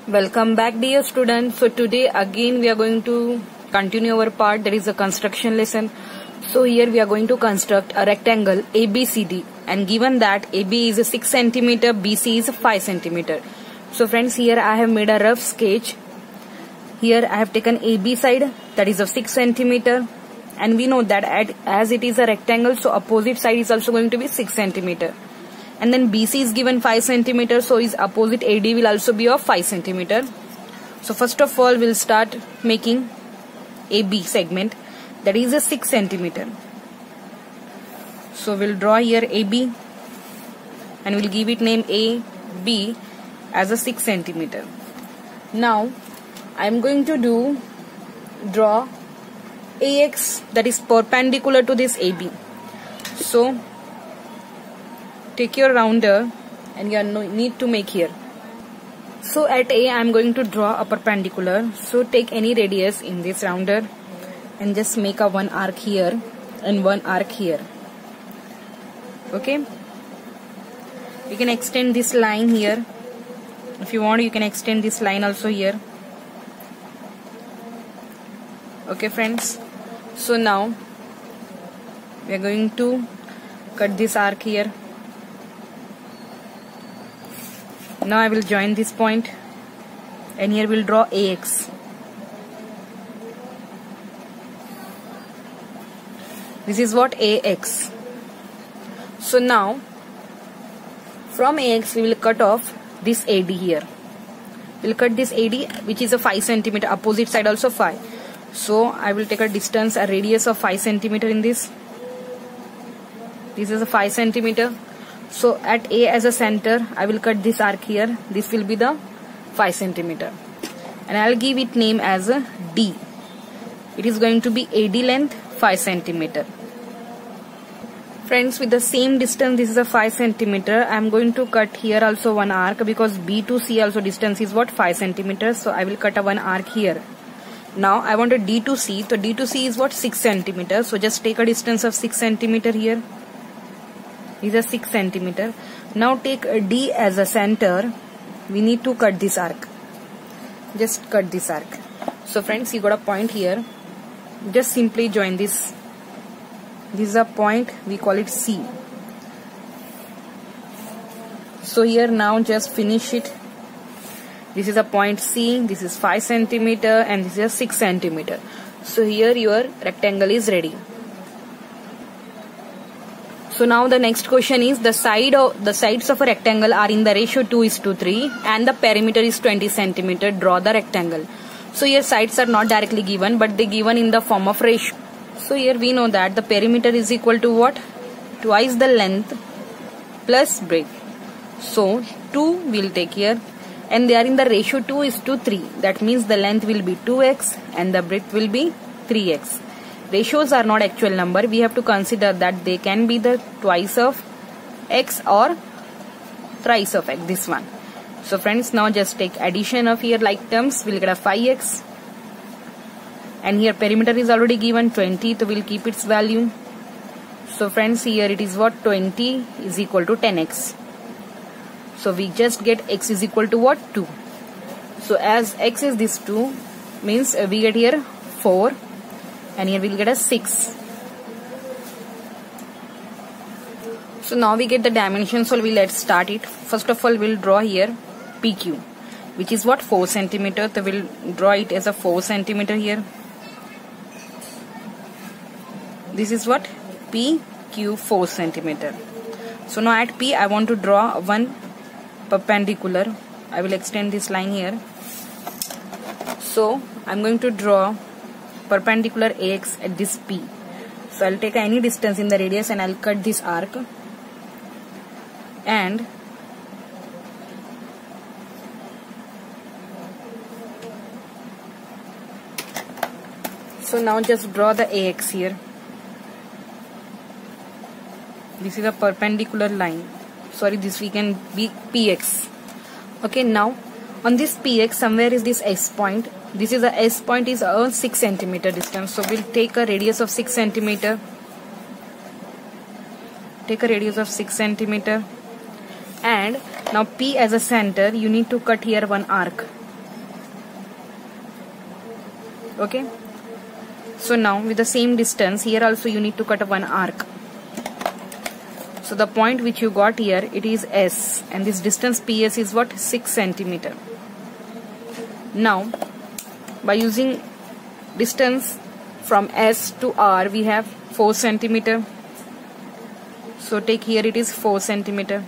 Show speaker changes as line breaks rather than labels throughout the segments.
Welcome back, dear students. So today again we are going to continue our part, that is a construction lesson. So here we are going to construct a rectangle ABCD, and given that AB is 6 centimeter, BC is 5 centimeter. So friends, here I have made a rough sketch. Here I have taken AB side, that is of 6 centimeter, and we know that as it is a rectangle, so opposite side is also going to be 6 centimeter. And then BC is given 5 centimeter, so his opposite AD will also be of 5 centimeter. So first of all, we'll start making AB segment, that is a 6 centimeter. So we'll draw here AB and we'll give it name AB as a 6 centimeter. Now I'm going to draw AX, that is perpendicular to this AB. So take your rounder and you need to make here. So at A I am going to draw a perpendicular. So take any radius in this rounder and just make a one arc here and one arc here. Okay. You can extend this line here. If you want, you can extend this line also here. Okay friends. So now we are going to cut this arc here. Now I will join this point and here we'll draw AX. This is what AX. So now from AX we will cut off this AD here. We'll cut this AD, which is a 5 centimeter, opposite side also 5. So I will take a distance, a radius of 5 centimeter in this. This is a 5 centimeter. So at A as a center, I will cut this arc here. This will be the 5 centimeter. And I'll give it name as a D. It is going to be AD length 5 centimeter. Friends, with the same distance, this is a 5 centimeter. I'm going to cut here also one arc, because B to C also distance is what, 5 centimeters. So I will cut a one arc here. Now I want a D to C. So D to C is what, 6 centimeters. So just take a distance of 6 centimeter here. Is a 6 centimeter. Now take D as a center. We need to cut this arc. Just cut this arc. So friends, you got a point here. Just simply join this. This is a point, we call it C. So here now just finish it. This is a point C. This is 5 centimeter and this is a 6 centimeter. So here your rectangle is ready. So now the next question is, the sides of a rectangle are in the ratio 2:3 and the perimeter is 20 centimeter. Draw the rectangle. So here sides are not directly given, but they given in the form of ratio. So here we know that the perimeter is equal to what? Twice the length plus breadth. So 2 we'll take here, and they are in the ratio 2:3. That means the length will be 2x and the breadth will be 3x. Ratios are not actual number. We have to consider that they can be the twice of x or thrice of x, this one. So friends, now just take addition of here like terms. We'll get a 5x. And here perimeter is already given 20, so we'll keep its value. So friends, here it is what, 20 is equal to 10x. So we just get x is equal to what, 2. So as x is this 2, means we get here 4. And here we'll get a 6. So now we get the dimension, so let's start it. First of all, we'll draw here PQ, which is what, 4 centimeter. So we'll draw it as a 4 centimeter here. This is what, PQ 4 centimeter. So now at P I want to draw one perpendicular. I will extend this line here. So I'm going to draw perpendicular AX at this P. So I'll take any distance in the radius and I'll cut this arc. And so now just draw the AX here. This is a perpendicular line. Sorry, this we can be PX. Okay, now on this PX, somewhere is this S point. This is a S point, is a 6 centimeter distance. So we'll take a radius of 6 centimeter. Take a radius of 6 centimeter. And now P as a center, you need to cut here one arc. Okay. So now with the same distance, here also you need to cut one arc. So the point which you got here, it is S, and this distance PS is what? 6 centimeter. Now by using distance from S to R, we have 4 centimeter. So take here, it is 4 centimeter.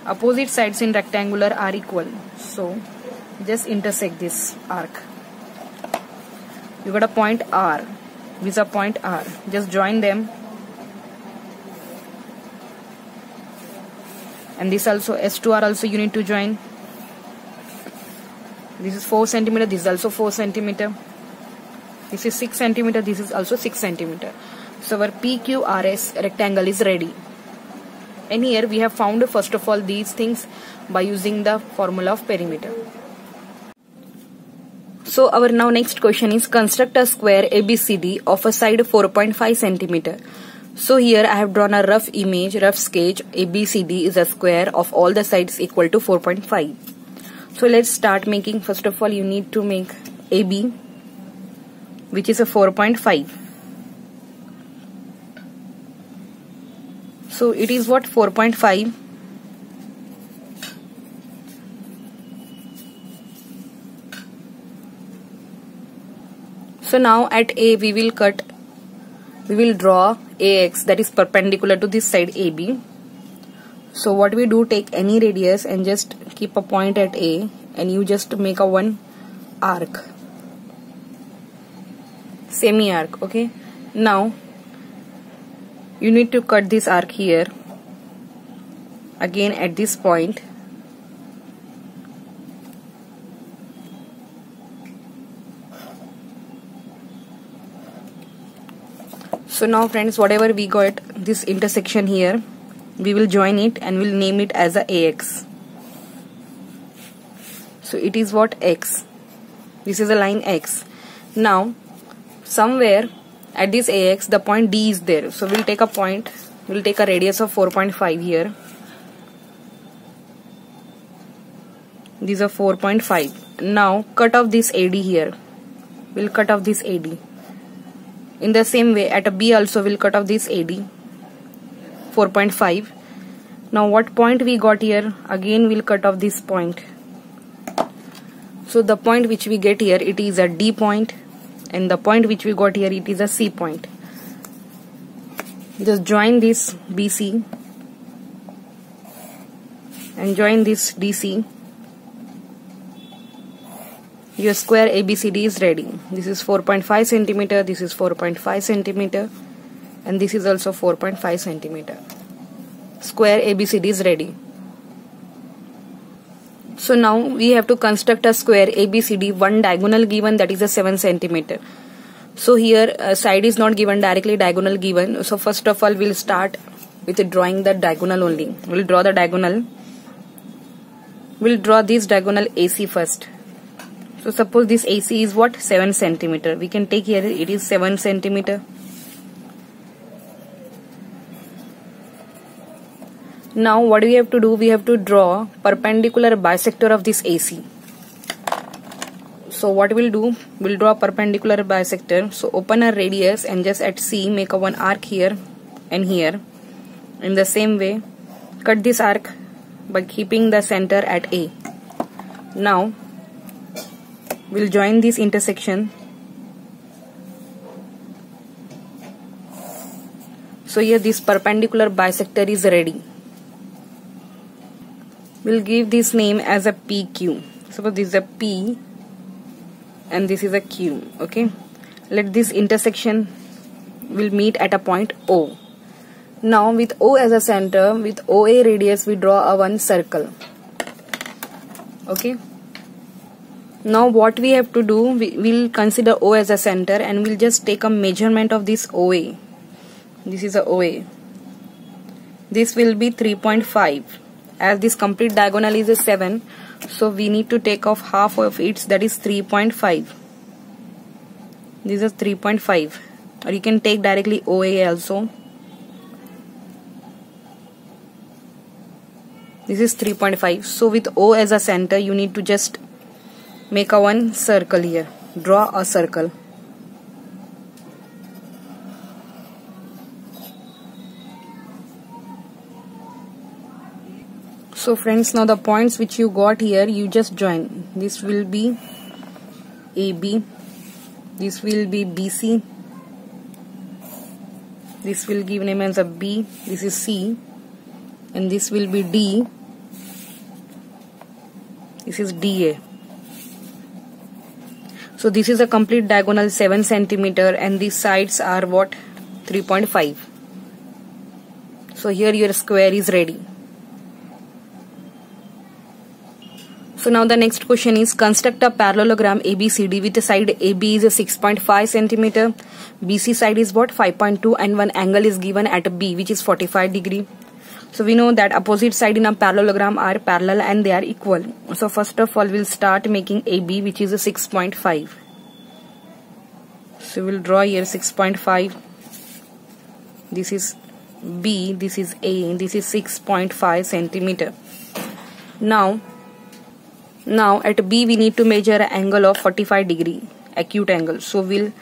Opposite sides in rectangular are equal, so just intersect this arc. You got a point R with a point R. Just join them, and this also, S to R also you need to join. This is 4 centimeter. This is also 4 centimeter. This is 6 centimeter. This is also 6 centimeter. So our PQRS rectangle is ready. And here we have found first of all these things by using the formula of perimeter. So our now next question is, construct a square ABCD of a side 4.5 centimeter. So here I have drawn a rough image, rough sketch. ABCD is a square of all the sides equal to 4.5. So let's start making. First of all you need to make AB, which is a 4.5. So it is what? 4.5. So now at A we will draw AX, that is perpendicular to this side AB. So what we do, take any radius and just keep a point at A, and you just make a one arc, semi arc. Okay, now you need to cut this arc here again at this point. So now friends, whatever we got this intersection here, we will join it and we'll name it as a AX. So it is what? X. This is a line X. Now somewhere at this AX the point D is there. So we'll take a point, we'll take a radius of 4.5 here. These are 4.5. Now cut off this AD here. We'll cut off this AD. In the same way at a B also we'll cut off this AD, 4.5. Now what point we got here? Again we'll cut off this point. So the point which we get here, it is a D point, and the point which we got here, it is a C point. Just join this BC and join this DC. Your square ABCD is ready. This is 4.5 centimeter, this is 4.5 centimeter, and this is also 4.5 centimeter. Square ABCD is ready. So now we have to construct a square ABCD, one diagonal given, that is a 7 centimeter. So here side is not given directly, diagonal given. So first of all we'll start with drawing the diagonal only. We'll draw the diagonal. We'll draw this diagonal AC first. So suppose this AC is what? 7 centimeter. We can take here, it is 7 centimeter. Now what we have to do? We have to draw perpendicular bisector of this AC. So what we'll do? We'll draw perpendicular bisector. So open a radius and just at C make a one arc here and here. In the same way, cut this arc by keeping the center at A. Now we'll join this intersection. So here this perpendicular bisector is ready. We'll give this name as a PQ. Suppose this is a P and this is a Q. Okay. Let this intersection will meet at a point O. Now with O as a center, with OA radius, we draw a one circle. Okay. Now what we have to do, we'll consider O as a center and we'll just take a measurement of this OA. This is a OA. This will be 3.5. As this complete diagonal is a 7, so we need to take off half of it, that is 3.5. This is 3.5, or you can take directly OA also. This is 3.5. So with O as a center, you need to just make a one circle here. Draw a circle. So friends, now the points which you got here, you just join. This will be AB, this will be BC, this will give name as a B, this is C, and this will be D, this is DA. So this is a complete diagonal 7 cm and these sides are what? 3.5. So here your square is ready. So now the next question is, construct a parallelogram ABCD with the side AB is a 6.5 cm, BC side is what? 5.2, and one angle is given at B which is 45 degree. So we know that opposite side in a parallelogram are parallel and they are equal. So first of all we'll start making AB which is a 6.5. So we'll draw here 6.5. This is B, this is A, this is 6.5 centimeter. Now at B we need to measure an angle of 45 degree, acute angle. So we'll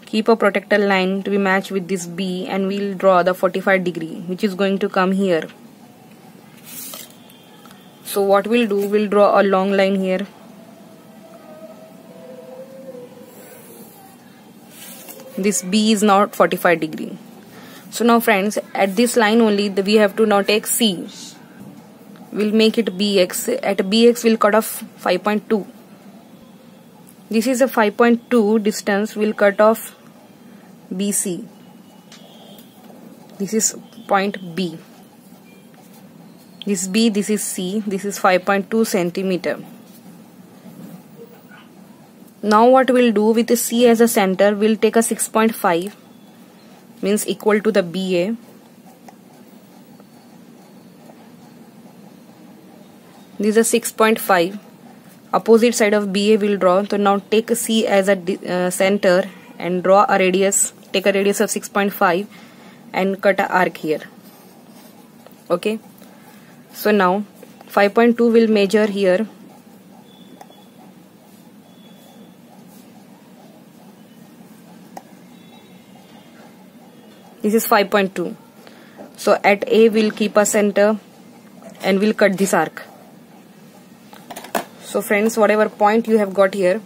keep a protector line to be matched with this B and we'll draw the 45 degree which is going to come here. So what we'll do, we'll draw a long line here. This B is not 45 degree. So now friends, at this line only we have to now take C. We'll make it BX. At BX we'll cut off 5.2. This is a 5.2 distance. We'll cut off BC. This is point B. This B, this is C. This is 5.2 centimeter. Now what we'll do, with the C as a center, we'll take a 6.5, means equal to the BA. This is a 6.5. Opposite side of BA we'll draw. So now take a C as a center and draw a radius. Take a radius of 6.5 and cut an arc here. Okay. So now 5.2 will measure here. This is 5.2. So at A we'll keep a center and we'll cut this arc. So friends, whatever point you have got here,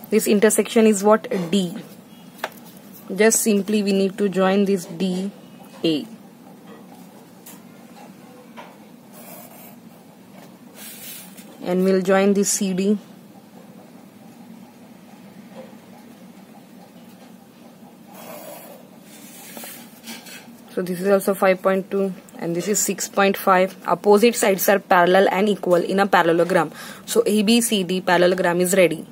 this intersection is what? D. Just simply we need to join this D, A. And we'll join this CD. So this is also 5.2 and this is 6.5. Opposite sides are parallel and equal in a parallelogram. So ABCD parallelogram is ready.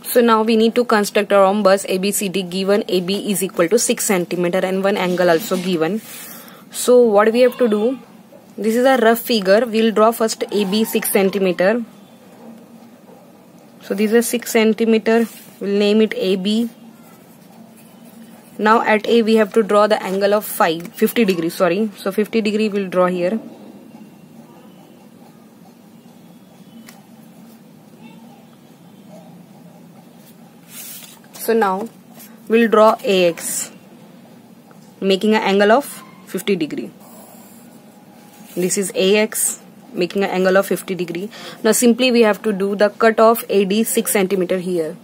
So now we need to construct a rhombus ABCD given AB is equal to 6 cm and one angle also given. So what we have to do, this is a rough figure. We'll draw first AB 6 cm. So this is 6 cm. We'll name it AB. Now at A we have to draw the angle of 50 degrees, sorry. So 50 degree we'll draw here. So now we'll draw AX, making an angle of 50 degree. This is AX, making an angle of 50 degree. Now simply we have to do the cut of AD 6 cm here.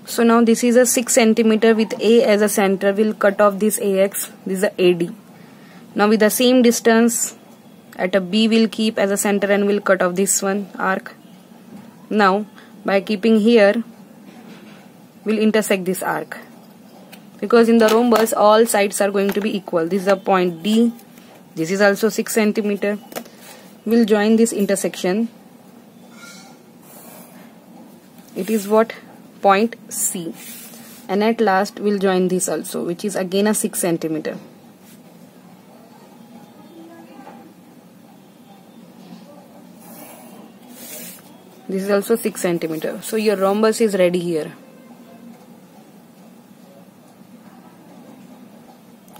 So now this is a 6 cm with A as a center. We'll cut off this AX. This is a AD. Now with the same distance at a B we'll keep as a center and we'll cut off this one arc. Now by keeping here we'll intersect this arc, because in the rhombus all sides are going to be equal. This is a point D. This is also 6 cm. We'll join this intersection. It is what? Point C. And at last we'll join this also, which is again a 6 cm. This is also 6 cm. So your rhombus is ready here.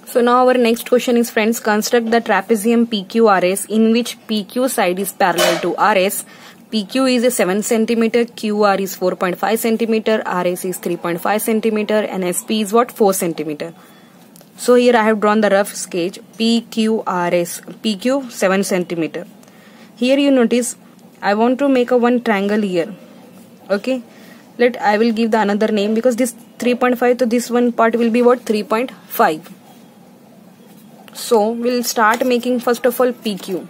So now our next question is, friends, construct the trapezium PQRS in which PQ side is parallel to RS. PQ is a 7 cm, QR is 4.5 cm, RS is 3.5 cm and SP is what? 4 cm. So here I have drawn the rough sketch PQRS. PQ 7 centimeter. Here you notice I want to make a one triangle here. Okay, I will give the another name because this 3.5, so this one part will be what, 3.5. So we'll start making first of all PQ.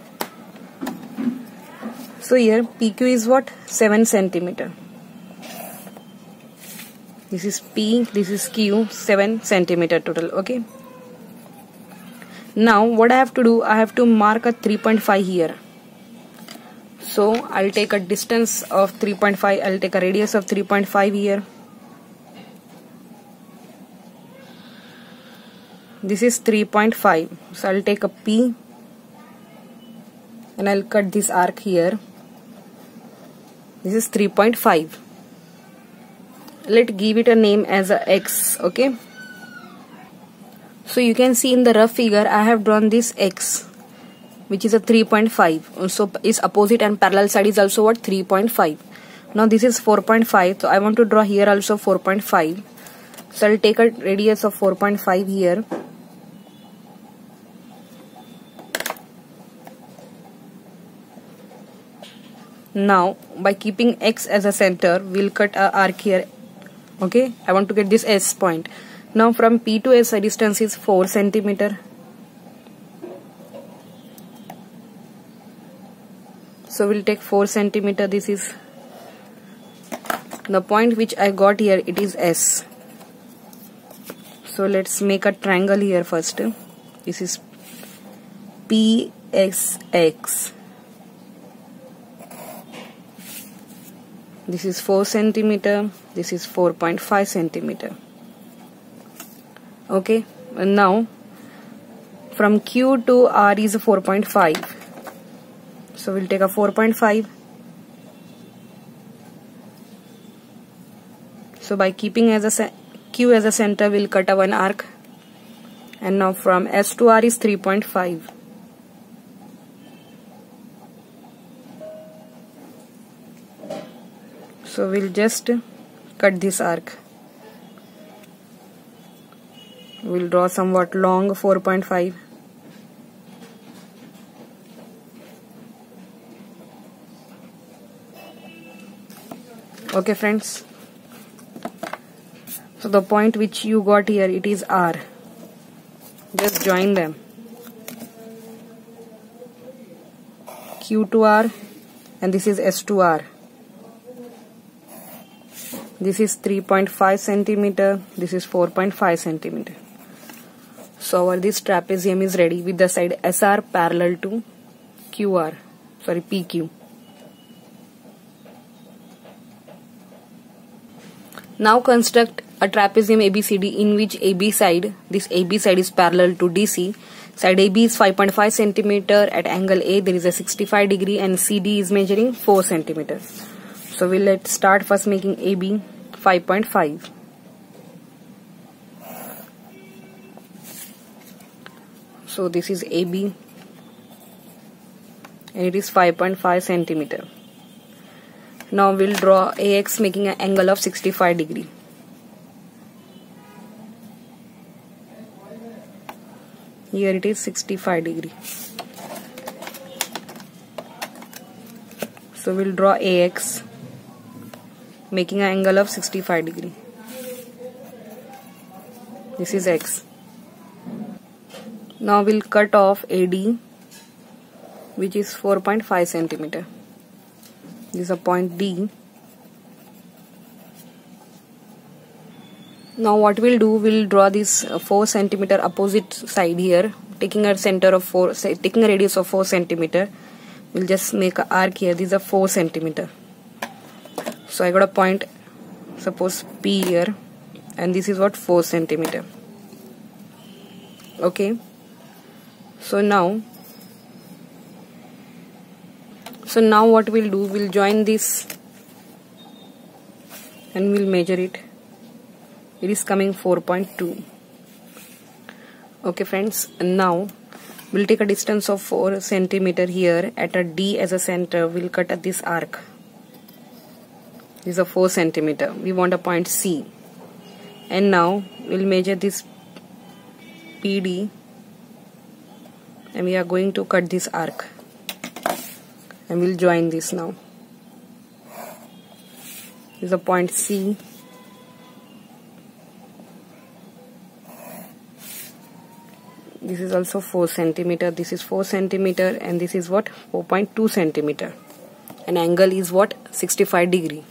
So here PQ is what, 7 centimeter. This is P, this is Q, 7 centimeter total. Okay. Now what I have to do, I have to mark a 3.5 here. So I'll take a distance of 3.5, I'll take a radius of 3.5 here. This is 3.5. So I'll take a P and I'll cut this arc here. This is 3.5. Let's give it a name as a X. Okay. So you can see in the rough figure I have drawn this X, which is a 3.5. So its opposite and parallel side is also what, 3.5. Now this is 4.5. So I want to draw here also 4.5. So I'll take a radius of 4.5 here. Now by keeping X as a center, we'll cut a arc here. Okay, I want to get this S point. Now from P to S distance is 4 centimeter. So we'll take 4 centimeter. This is the point which I got here, it is S. So let's make a triangle here first. This is PSX. This is 4 centimeter. This is 4.5 centimeter. Okay, and now from Q to R is 4.5. So we'll take a 4.5. So by keeping as a Q as a center, we'll cut a one arc. And now from S to R is 3.5. So we'll just cut this arc. We'll draw somewhat long 4.5. Okay friends. So the point which you got here, it is R. Just join them. Q to R and this is S to R. This is 3.5 centimeter. This is 4.5 centimeter. So this trapezium is ready with the side SR parallel to PQ. Now construct a trapezium ABCD in which this AB side is parallel to DC. Side AB is 5.5 centimeter. At angle A there is a 65 degree and CD is measuring 4 centimeter. So let's start first making AB 5.5. So this is AB and it is 5.5 centimeter. Now we'll draw AX making an angle of 65 degree. Here it is 65 degree. So we'll draw AX making an angle of 65 degree. This is X. Now we'll cut off AD, which is 4.5 centimeter. This is a point D. Now what we'll do, we'll draw this 4 centimeter opposite side here, taking a radius of 4 centimeter. We'll just make an arc here. This is a 4 centimeter. So I got a point, suppose P here, and this is what, 4 centimeter. Okay. So now what we'll do, we'll join this and we'll measure it. It is coming 4.2. Okay friends, and now we'll take a distance of 4 centimeter here. At a D as a center, we'll cut at this arc. This is a 4 centimeter. We want a point C. And now we'll measure this PD, and we are going to cut this arc, and we'll join this now. This is a point C. This is also 4 centimeter. This is 4 centimeter, and this is what, 4.2 centimeter. And angle is what, 65 degree.